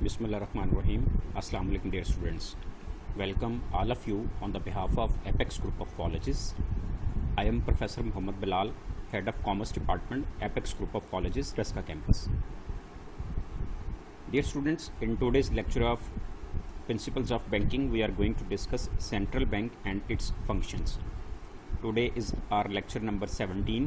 Bismillahirrahmanirrahim. Assalamu alaikum dear students. Welcome all of you on the behalf of Apex Group of Colleges. I am Professor Muhammad Bilal, Head of Commerce Department, Apex Group of Colleges, Raska Campus. Dear students, in today's lecture of Principles of Banking, we are going to discuss Central Bank and its functions. Today is our lecture number 17.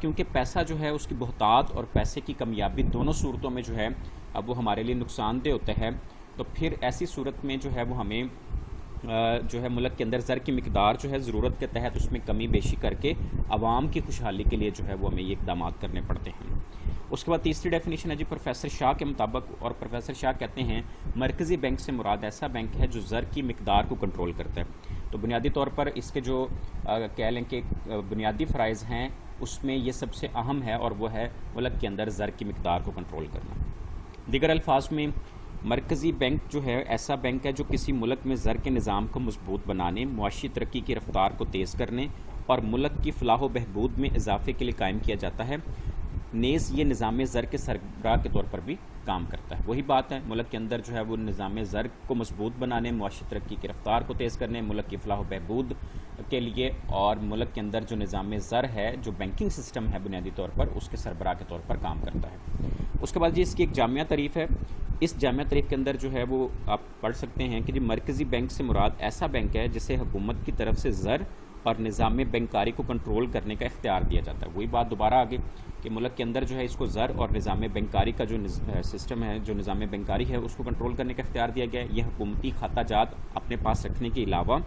کیونکہ پیسہ جو ہے اس کی بہتات اور پیسے کی کمیابی دونوں صورتوں میں جو ہے اب وہ ہمارے لیے نقصان دہ ہوتا ہے، تو پھر ایسی صورت میں جو ہے وہ ہمیں جو ہے ملک کے اندر زر کی مقدار جو ہے ضرورت کے تحت اس میں کمی بیشی کر کے عوام کی خوشحالی کے لیے جو ہے وہ ہمیں یہ اقدامات کرنے پڑتے ہیں۔ اس کے بعد تیسری ڈیفینیشن ہے جی پروفیسر شاہ کے مطابق، اور پروفیسر شاہ کہتے ہیں مرکزی بینک سے مراد ایسا بینک ہے جو زر کی مقدار کو کنٹرول کرتا ہے۔ تو بنیادی طور پر اس کے جو کہہ لیں کہ بنیادی فرائض ہیں اس میں یہ سب سے اہم ہے، اور وہ ہے ملک کے اندر زر کی مقدار کو کنٹرول کرنا۔ دیگر الفاظ میں مرکزی بینک جو ہے ایسا بینک ہے جو کسی ملک میں زر کے نظام کو مضبوط بنانے، معاشی ترقی کی رفتار کو تیز کرنے اور ملک کی فلاح و بہبود میں اضافے کے لیے قائم کیا جاتا ہے۔ نیز یہ نظام زر کے سربراہ کے طور پر بھی کام کرتا ہے۔ وہی بات ہے، ملک کے اندر جو ہے وہ نظام زر کو مضبوط بنانے، معاشی ترقی کی رفتار کو تیز کرنے، ملک کی فلاح و بہبود کے لیے، اور ملک کے اندر جو نظام زر ہے جو بینکنگ سسٹم ہے بنیادی طور پر اس کے سربراہ کے طور پر کام کرتا ہے۔ اس کے بعد جی اس کی ایک جامعہ تعریف ہے۔ اس جامعہ تعریف کے اندر جو ہے وہ آپ پڑھ سکتے ہیں کہ جی مرکزی بینک سے مراد ایسا بینک ہے جسے حکومت کی طرف سے زر اور نظام بینکاری کو کنٹرول کرنے کا اختیار دیا جاتا ہے۔ وہی بات دوبارہ آگے کہ ملک کے اندر جو ہے اس کو زر اور نظام بینکاری کا جو سسٹم ہے، جو نظام بینکاری ہے، اس کو کنٹرول کرنے کا اختیار دیا گیا ہے۔ یہ حکومتی کھاتہ جات اپنے پاس رکھنے کے علاوہ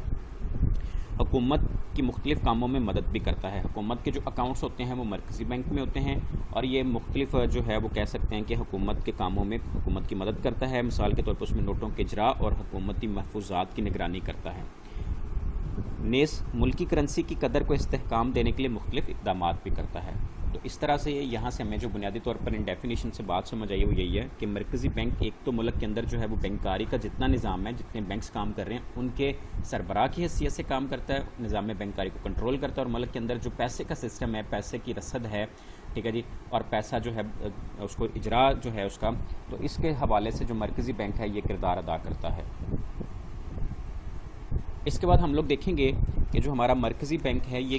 حکومت کی مختلف کاموں میں مدد بھی کرتا ہے۔ حکومت کے جو اکاؤنٹس ہوتے ہیں وہ مرکزی بینک میں ہوتے ہیں، اور یہ مختلف جو ہے وہ کہہ سکتے ہیں کہ حکومت کے کاموں میں حکومت کی مدد کرتا ہے۔ مثال کے طور پر اس میں نوٹوں کے اجراء اور حکومتی محفوظات کی نگرانی کرتا ہے۔ نیز ملکی کرنسی کی قدر کو استحکام دینے کے لیے مختلف اقدامات بھی کرتا ہے۔ تو اس طرح سے یہاں سے ہمیں جو بنیادی طور پر ان ڈیفینیشن سے بات سمجھ آئی وہ یہی ہے کہ مرکزی بینک ایک تو ملک کے اندر جو ہے وہ بینکاری کا جتنا نظام ہے، جتنے بینکس کام کر رہے ہیں ان کے سربراہ کی حیثیت سے کام کرتا ہے، نظام بینکاری کو کنٹرول کرتا ہے، اور ملک کے اندر جو پیسے کا سسٹم ہے، پیسے کی رسد ہے، ٹھیک ہے جی، اور پیسہ جو ہے اس کو اجراء جو ہے اس کا، تو اس کے حوالے سے جو مرکزی بینک ہے یہ کردار ادا کرتا ہے۔ اس کے بعد ہم لوگ دیکھیں گے کہ جو ہمارا مرکزی بینک ہے یہ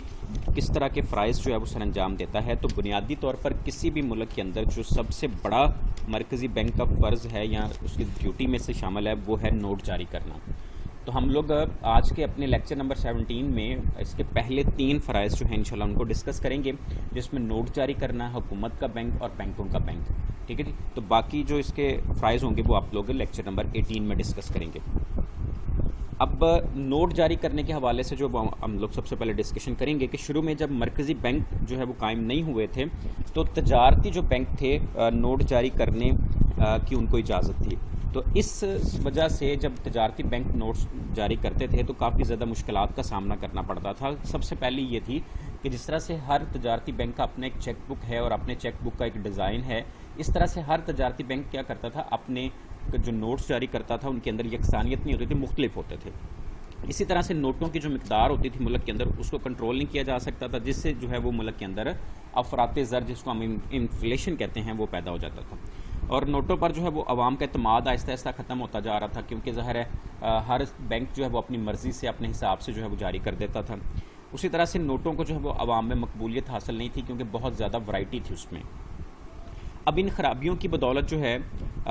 کس طرح کے فرائض جو ہے وہ سر انجام دیتا ہے۔ تو بنیادی طور پر کسی بھی ملک کے اندر جو سب سے بڑا مرکزی بینک کا فرض ہے یا اس کی ڈیوٹی میں سے شامل ہے وہ ہے نوٹ جاری کرنا۔ تو ہم لوگ آج کے اپنے لیکچر نمبر 17 میں اس کے پہلے 3 فرائض جو ہیں انشاءاللہ ان کو ڈسکس کریں گے، جس میں نوٹ جاری کرنا، حکومت کا بینک اور بینکوں کا بینک، ٹھیک ہے جی۔ تو باقی جو اس کے فرائض ہوں گے وہ آپ لوگ لیکچر نمبر 18 میں ڈسکس کریں گے۔ اب نوٹ جاری کرنے کے حوالے سے جو ہم لوگ سب سے پہلے ڈسکشن کریں گے کہ شروع میں جب مرکزی بینک جو ہے وہ قائم نہیں ہوئے تھے تو تجارتی جو بینک تھے نوٹ جاری کرنے کی ان کو اجازت تھی۔ تو اس وجہ سے جب تجارتی بینک نوٹس جاری کرتے تھے تو کافی زیادہ مشکلات کا سامنا کرنا پڑتا تھا۔ سب سے پہلی یہ تھی کہ جس طرح سے ہر تجارتی بینک کا اپنا ایک چیک بک ہے اور اپنے چیک بک کا ایک ڈیزائن ہے، اس طرح سے ہر تجارتی بینک کیا کرتا تھا، اپنے جو نوٹس جاری کرتا تھا ان کے اندر یکسانیت نہیں ہوتی تھی، مختلف ہوتے تھے۔ اسی طرح سے نوٹوں کی جو مقدار ہوتی تھی ملک کے اندر اس کو کنٹرول نہیں کیا جا سکتا تھا، جس سے جو ہے وہ ملک کے اندر افراط زر جس کو ہم انفلیشن کہتے ہیں وہ پیدا ہو جاتا تھا، اور نوٹوں پر جو ہے وہ عوام کا اعتماد آہستہ آہستہ ختم ہوتا جا رہا تھا، کیونکہ ظاہر ہے ہر بینک جو ہے وہ اپنی مرضی سے اپنے حساب سے جو ہے وہ جاری کر دیتا تھا۔ اسی طرح سے نوٹوں کو جو ہے وہ عوام میں مقبولیت حاصل نہیں تھی کیونکہ بہت زیادہ ورائٹی تھی اس میں۔ اب ان خرابیوں کی بدولت جو ہے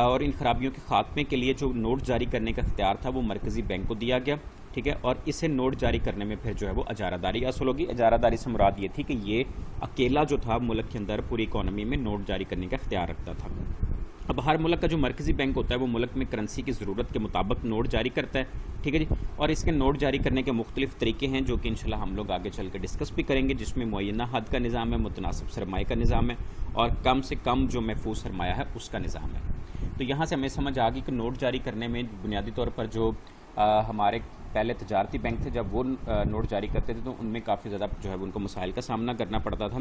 اور ان خرابیوں کے خاتمے کے لیے جو نوٹ جاری کرنے کا اختیار تھا وہ مرکزی بینک کو دیا گیا، ٹھیک ہے، اور اسے نوٹ جاری کرنے میں پھر جو ہے وہ اجارہ داری حاصل ہوگی۔ اجارہ داری سے مراد یہ تھی کہ یہ اکیلا جو تھا ملک کے اندر پوری اکانومی میں نوٹ جاری کرنے کا اختیار رکھتا تھا۔ اب ہر ملک کا جو مرکزی بینک ہوتا ہے وہ ملک میں کرنسی کی ضرورت کے مطابق نوٹ جاری کرتا ہے، ٹھیک ہے جی، اور اس کے نوٹ جاری کرنے کے مختلف طریقے ہیں جو کہ انشاءاللہ ہم لوگ آگے چل کے ڈسکس بھی کریں گے، جس میں معینہ حد کا نظام ہے، متناسب سرمایہ کا نظام ہے، اور کم سے کم جو محفوظ سرمایہ ہے اس کا نظام ہے۔ تو یہاں سے ہمیں سمجھ آ گئی کہ نوٹ جاری کرنے میں بنیادی طور پر جو ہمارے پہلے تجارتی بینک تھے جب وہ نوٹ جاری کرتے تھے تو ان میں کافی زیادہ جو ہے ان کو مسائل کا سامنا کرنا پڑتا تھا،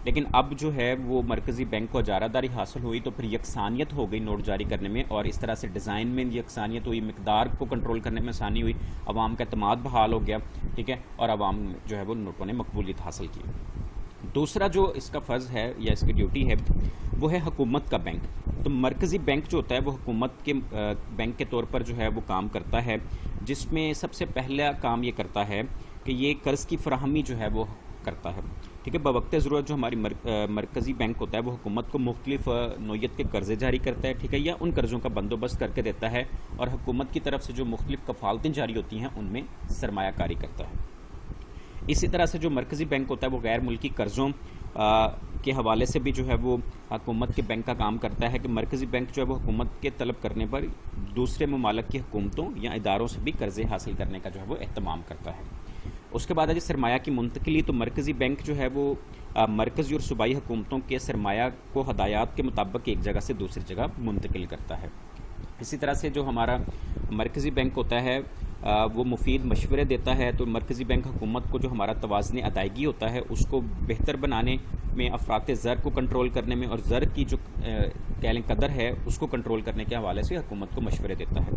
لیکن اب جو ہے وہ مرکزی بینک کو اجارہ داری حاصل ہوئی تو پھر یکسانیت ہو گئی نوٹ جاری کرنے میں، اور اس طرح سے ڈیزائن میں یکسانیت ہوئی، مقدار کو کنٹرول کرنے میں آسانی ہوئی، عوام کا اعتماد بحال ہو گیا، ٹھیک ہے، اور عوام جو ہے وہ نوٹوں نے مقبولیت حاصل کی۔ دوسرا جو اس کا فرض ہے یا اس کی ڈیوٹی ہے وہ ہے حکومت کا بینک۔ تو مرکزی بینک جو ہوتا ہے وہ حکومت کے بینک کے طور پر جو ہے وہ کام کرتا ہے، جس میں سب سے پہلا کام یہ کرتا ہے کہ یہ قرض کی فراہمی جو ہے وہ کرتا ہے، ٹھیک ہے، بوقت ضرورت جو ہماری مرکزی بینک ہوتا ہے وہ حکومت کو مختلف نوعیت کے قرضے جاری کرتا ہے، ٹھیک ہے، یا ان قرضوں کا بندوبست کر کے دیتا ہے، اور حکومت کی طرف سے جو مختلف کفالتیں جاری ہوتی ہیں ان میں سرمایہ کاری کرتا ہے۔ اسی طرح سے جو مرکزی بینک ہوتا ہے وہ غیر ملکی قرضوں کے حوالے سے بھی جو ہے وہ حکومت کے بینک کا کام کرتا ہے کہ مرکزی بینک جو ہے وہ حکومت کے طلب کرنے پر دوسرے ممالک کی حکومتوں یا اداروں سے بھی قرضے حاصل کرنے کا جو ہے وہ اہتمام کرتا ہے۔ اس کے بعد ہے جی سرمایہ کی منتقلی، تو مرکزی بینک جو ہے وہ مرکزی اور صوبائی حکومتوں کے سرمایہ کو ہدایات کے مطابق ایک جگہ سے دوسری جگہ منتقل کرتا ہے۔ اسی طرح سے جو ہمارا مرکزی بینک ہوتا ہے وہ مفید مشورے دیتا ہے، تو مرکزی بینک حکومت کو جو ہمارا توازن ادائیگی ہوتا ہے اس کو بہتر بنانے میں، افراط زر کو کنٹرول کرنے میں، اور زر کی جو کہہ لیں قدر ہے اس کو کنٹرول کرنے کے حوالے سے حکومت کو مشورے دیتا ہے۔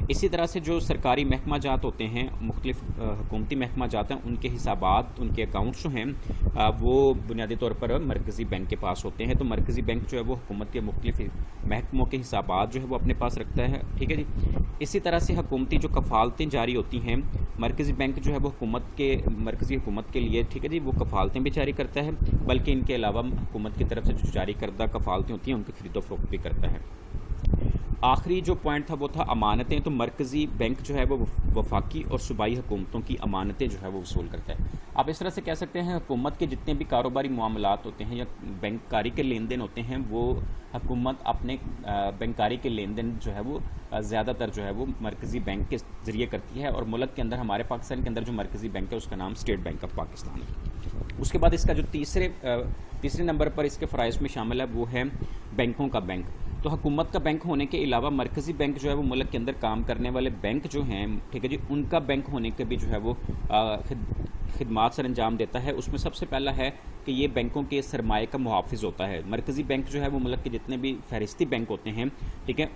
اسی طرح سے جو سرکاری محکمہ جات ہوتے ہیں، مختلف حکومتی محکمہ جات ہیں، ان کے حسابات، ان کے اکاؤنٹس جو ہیں وہ بنیادی طور پر مرکزی بینک کے پاس ہوتے ہیں، تو مرکزی بینک جو ہے وہ حکومت کے مختلف محکموں کے حسابات جو ہے وہ اپنے پاس رکھتا ہے، ٹھیک ہے جی۔ اسی طرح سے حکومتی جو کفالتیں جاری ہوتی ہیں، مرکزی بینک جو ہے وہ مرکزی حکومت کے لیے، ٹھیک ہے جی، وہ کفالتیں بھی جاری کرتا ہے، بلکہ ان کے علاوہ حکومت کی طرف سے جو جاری کردہ کفالتیں ہوتی ہیں ان کی خرید و فروخت بھی کرتا ہے۔ آخری جو پوائنٹ تھا وہ تھا امانتیں، تو مرکزی بینک جو ہے وہ وفاقی اور صوبائی حکومتوں کی امانتیں جو ہے وہ وصول کرتا ہے۔ آپ اس طرح سے کہہ سکتے ہیں حکومت کے جتنے بھی کاروباری معاملات ہوتے ہیں یا بینکاری کے لین دین ہوتے ہیں، وہ حکومت اپنے بینکاری کے لین دین جو ہے وہ زیادہ تر جو ہے وہ مرکزی بینک کے ذریعے کرتی ہے، اور ملک کے اندر، ہمارے پاکستان کے اندر جو مرکزی بینک ہے اس کا نام اسٹیٹ بینک آف پاکستان ہے۔ اس کے بعد اس کا جو تیسرے نمبر پر اس کے فرائض میں شامل ہے وہ ہے بینکوں کا بینک۔ تو حکومت کا بینک ہونے کے علاوہ مرکزی بینک جو ہے وہ ملک کے اندر کام کرنے والے بینک جو ہیں، ٹھیک ہے جی، ان کا بینک ہونے کے بھی جو ہے وہ خدمات سر انجام دیتا ہے۔ اس میں سب سے پہلا ہے کہ یہ بینکوں کے سرمایہ کا محافظ ہوتا ہے۔ مرکزی بینک جو ہے وہ ملک کے جتنے بھی فہرستی بینک ہوتے ہیں، ٹھیک ہے،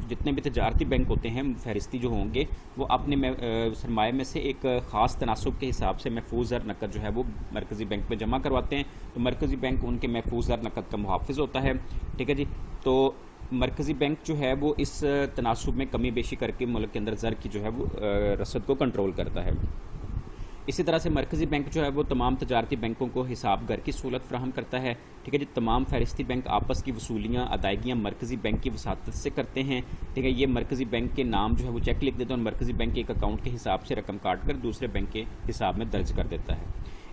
جتنے بھی تجارتی بینک ہوتے ہیں فہرستی جو ہوں گے، وہ اپنے سرمایہ میں سے ایک خاص تناسب کے حساب سے محفوظ زر نقد جو ہے وہ مرکزی بینک میں جمع کرواتے ہیں، تو مرکزی بینک ان کے محفوظ زر نقد کا محافظ ہوتا ہے، ٹھیک ہے جی۔ تو مرکزی بینک جو ہے وہ اس تناسب میں کمی بیشی کر کے ملک کے اندر زر کی جو ہے وہ رسد کو کنٹرول کرتا ہے۔ اسی طرح سے مرکزی بینک جو ہے وہ تمام تجارتی بینکوں کو حساب گھر کی سہولت فراہم کرتا ہے، ٹھیک ہے جی۔ تمام فہرستی بینک آپس کی وصولیاں، ادائیگیاں مرکزی بینک کی وساطت سے کرتے ہیں، ٹھیک ہے۔ یہ مرکزی بینک کے نام جو ہے وہ چیک لکھ دیتے ہیں اور مرکزی بینک کے ایک اکاؤنٹ کے حساب سے رقم کاٹ کر دوسرے بینک کے حساب میں درج کر دیتا ہے۔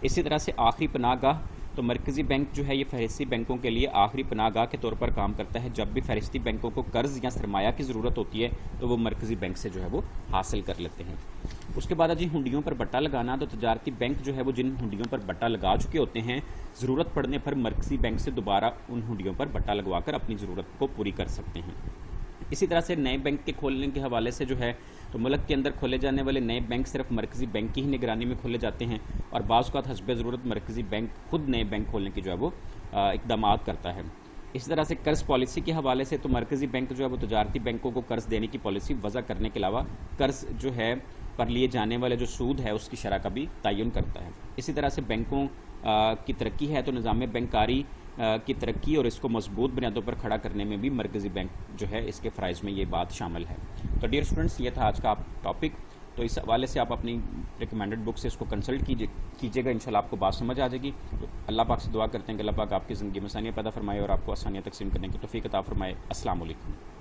اسی طرح سے آخری پناہ گاہ، تو مرکزی بینک جو ہے یہ فہرستی بینکوں کے لیے آخری پناہ گاہ کے طور پر کام کرتا ہے۔ جب بھی فہرستی بینکوں کو قرض یا سرمایہ کی ضرورت ہوتی ہے تو وہ مرکزی بینک سے جو ہے وہ حاصل کر لیتے ہیں۔ اس کے بعد جی ہنڈیوں پر بٹا لگانا، تو تجارتی بینک جو ہے وہ جن ہنڈیوں پر بٹا لگا چکے ہوتے ہیں، ضرورت پڑنے پر مرکزی بینک سے دوبارہ ان ہنڈیوں پر بٹا لگوا کر اپنی ضرورت کو پوری کر سکتے ہیں۔ اسی طرح سے نئے بینک کے کھولنے کے حوالے سے جو ہے تو ملک کے اندر کھولے جانے والے نئے بینک صرف مرکزی بینک کی ہی نگرانی میں کھولے جاتے ہیں، اور بعض اوقات حسب ضرورت مرکزی بینک خود نئے بینک کھولنے کی جو ہے وہ اقدامات کرتا ہے۔ اس طرح سے قرض پالیسی کے حوالے سے تو مرکزی بینک جو ہے وہ تجارتی بینکوں کو قرض دینے کی پالیسی وضع کرنے کے علاوہ قرض جو ہے پر لیے جانے والے جو سود ہے اس کی شرح کا بھی تعین کرتا ہے۔ اسی طرح سے بینکوں کی ترقی ہے تو نظام بینکاری کی ترقی اور اس کو مضبوط بنیادوں پر کھڑا کرنے میں بھی مرکزی بینک جو ہے اس کے فرائض میں یہ بات شامل ہے۔ تو ڈیئر اسٹوڈنٹس، یہ تھا آج کا ٹاپک، تو اس حوالے سے آپ اپنی ریکمینڈڈ بک سے اس کو کنسلٹ کیجیے گا، انشاءاللہ آپ کو بات سمجھ آ جائے گی۔ تو اللہ پاک سے دعا کرتے ہیں کہ اللہ پاک آپ کی زندگی میں آسانیاں پیدا فرمائے اور آپ کو آسانیاں تقسیم کرنے کی توفیق عطا فرمائے۔ السلام علیکم۔